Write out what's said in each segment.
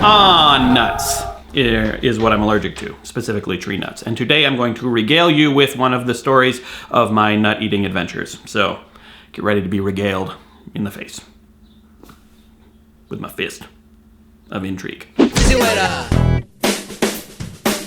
Nuts is what I'm allergic to, specifically tree nuts. And today I'm going to regale you with one of the stories of my nut eating adventures. So get ready to be regaled in the face with my fist of intrigue.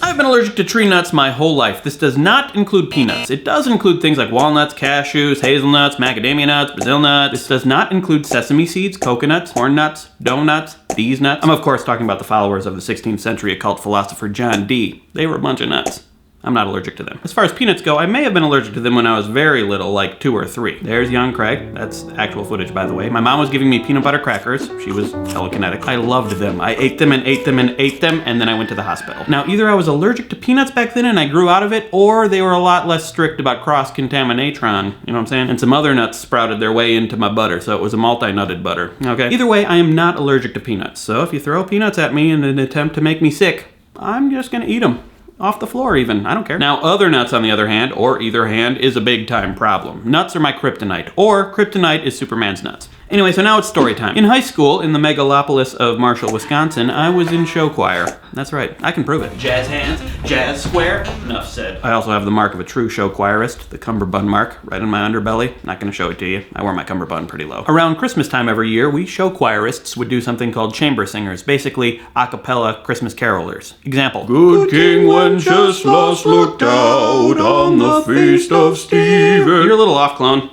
I've been allergic to tree nuts my whole life. This does not include peanuts. It does include things like walnuts, cashews, hazelnuts, macadamia nuts, Brazil nuts. This does not include sesame seeds, coconuts, corn nuts, donuts, these nuts. I'm of course talking about the followers of the 16th century occult philosopher John Dee. They were a bunch of nuts. I'm not allergic to them. As far as peanuts go, I may have been allergic to them when I was very little, like 2 or 3. There's young Craig. That's actual footage, by the way. My mom was giving me peanut butter crackers. She was telekinetic. I loved them. I ate them and ate them and ate them, and then I went to the hospital. Now, either I was allergic to peanuts back then and I grew out of it, or they were a lot less strict about cross-contamination, you know what I'm saying? And some other nuts sprouted their way into my butter, so it was a multi-nutted butter, okay? Either way, I am not allergic to peanuts, so if you throw peanuts at me in an attempt to make me sick, I'm just gonna eat them. Off the floor even, I don't care. Now other nuts on the other hand, or either hand, is a big time problem. Nuts are my kryptonite, or kryptonite is Superman's nuts. Anyway, so now it's story time. In high school, in the megalopolis of Marshall, Wisconsin, I was in show choir. That's right, I can prove it. Jazz hands, jazz square, enough said. I also have the mark of a true show choirist, the cummerbund mark, right on my underbelly. Not gonna show it to you. I wear my cummerbund pretty low. Around Christmas time every year, we show choirists would do something called chamber singers, basically a cappella Christmas carolers. Example. Good King Wenceslas looked out on the feast of Stephen. You're a little off, clone.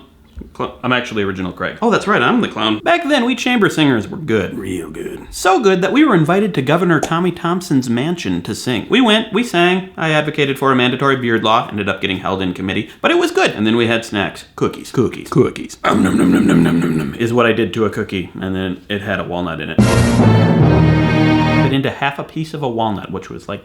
I'm actually original Craig. Oh, that's right, I'm the clown. Back then, we chamber singers were good. Real good. So good that we were invited to Governor Tommy Thompson's mansion to sing. We went, we sang. I advocated for a mandatory beard law, ended up getting held in committee, but it was good. And then we had snacks. Cookies. Num num num num num num num num is what I did to a cookie, and then it had a walnut in it. Bit into half a piece of a walnut, which was like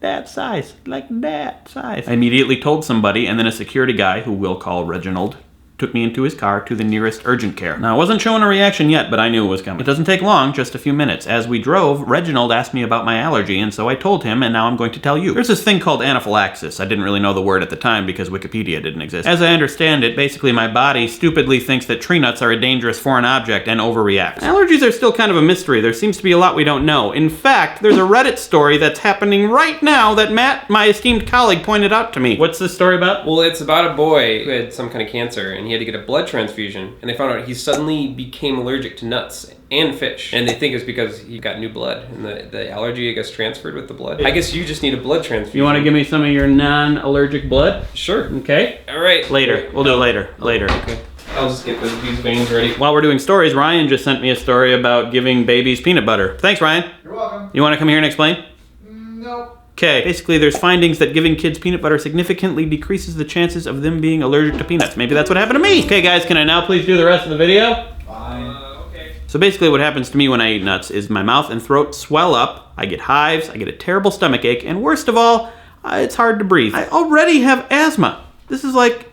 that size. I immediately told somebody, and then a security guy, who we'll call Reginald, took me into his car to the nearest urgent care. Now, I wasn't showing a reaction yet, but I knew it was coming. It doesn't take long, just a few minutes. As we drove, Reginald asked me about my allergy, and so I told him, and now I'm going to tell you. There's this thing called anaphylaxis. I didn't really know the word at the time because Wikipedia didn't exist. As I understand it, basically my body stupidly thinks that tree nuts are a dangerous foreign object and overreacts. Allergies are still kind of a mystery. There seems to be a lot we don't know. In fact, there's a Reddit story that's happening right now that Matt, my esteemed colleague, pointed out to me. What's this story about? Well, it's about a boy who had some kind of cancer, and he had to get a blood transfusion, and they found out he suddenly became allergic to nuts and fish, and they think it's because he got new blood, and the allergy, I guess, transferred with the blood. I guess you just need a blood transfusion. You want to give me some of your non-allergic blood? Sure. Okay. All right. Later. We'll do it later. Okay. I'll just get these veins ready. While we're doing stories, Ryan just sent me a story about giving babies peanut butter. Thanks, Ryan. You're welcome. You want to come here and explain? No. Okay, basically there's findings that giving kids peanut butter significantly decreases the chances of them being allergic to peanuts. Maybe that's what happened to me. Okay guys, can I now please do the rest of the video? Fine. Okay. So basically what happens to me when I eat nuts is my mouth and throat swell up, I get hives, I get a terrible stomach ache, and worst of all, it's hard to breathe. I already have asthma. This is like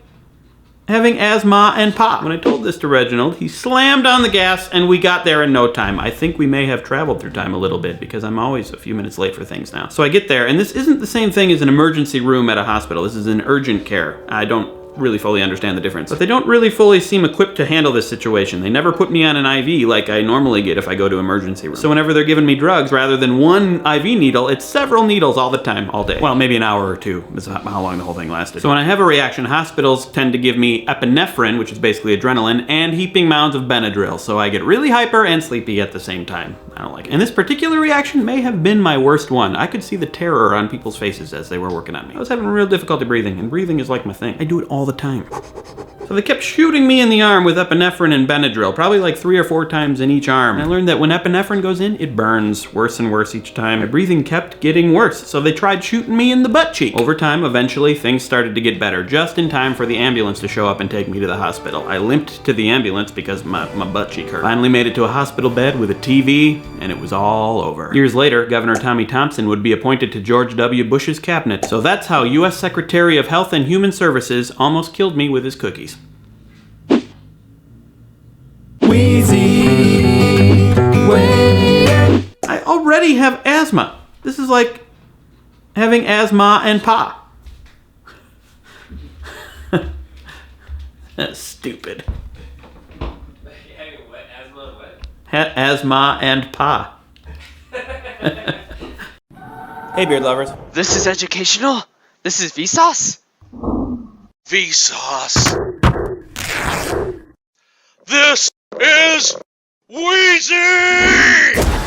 having asthma and pop. When I told this to Reginald, he slammed on the gas and we got there in no time. I think we may have traveled through time a little bit because I'm always a few minutes late for things now. So I get there, and this isn't the same thing as an emergency room at a hospital. This is an urgent care. I don't really fully understand the difference. But they don't really fully seem equipped to handle this situation. They never put me on an IV like I normally get if I go to emergency room. So whenever they're giving me drugs, rather than one IV needle, it's several needles all the time, all day. Well, maybe an hour or two is how long the whole thing lasted. So when I have a reaction, hospitals tend to give me epinephrine, which is basically adrenaline, and heaping mounds of Benadryl. So I get really hyper and sleepy at the same time. I don't like it. And this particular reaction may have been my worst one. I could see the terror on people's faces as they were working on me. I was having real difficulty breathing, and breathing is like my thing. I do it all the time. So they kept shooting me in the arm with epinephrine and Benadryl, probably like 3 or 4 times in each arm. And I learned that when epinephrine goes in, it burns worse and worse each time. My breathing kept getting worse, so they tried shooting me in the butt cheek. Over time, eventually, things started to get better, just in time for the ambulance to show up and take me to the hospital. I limped to the ambulance because my butt cheek hurt. Finally made it to a hospital bed with a TV, and it was all over. Years later, Governor Tommy Thompson would be appointed to George W. Bush's cabinet. So that's how U.S. Secretary of Health and Human Services almost killed me with his cookies. Wheezy Waiter. I already have asthma. This is like having asthma and pa. That's stupid. What? Asthma and what? Asthma and pa. Hey, beard lovers. This is educational? This is Vsauce? Vsauce. This is Wheezy!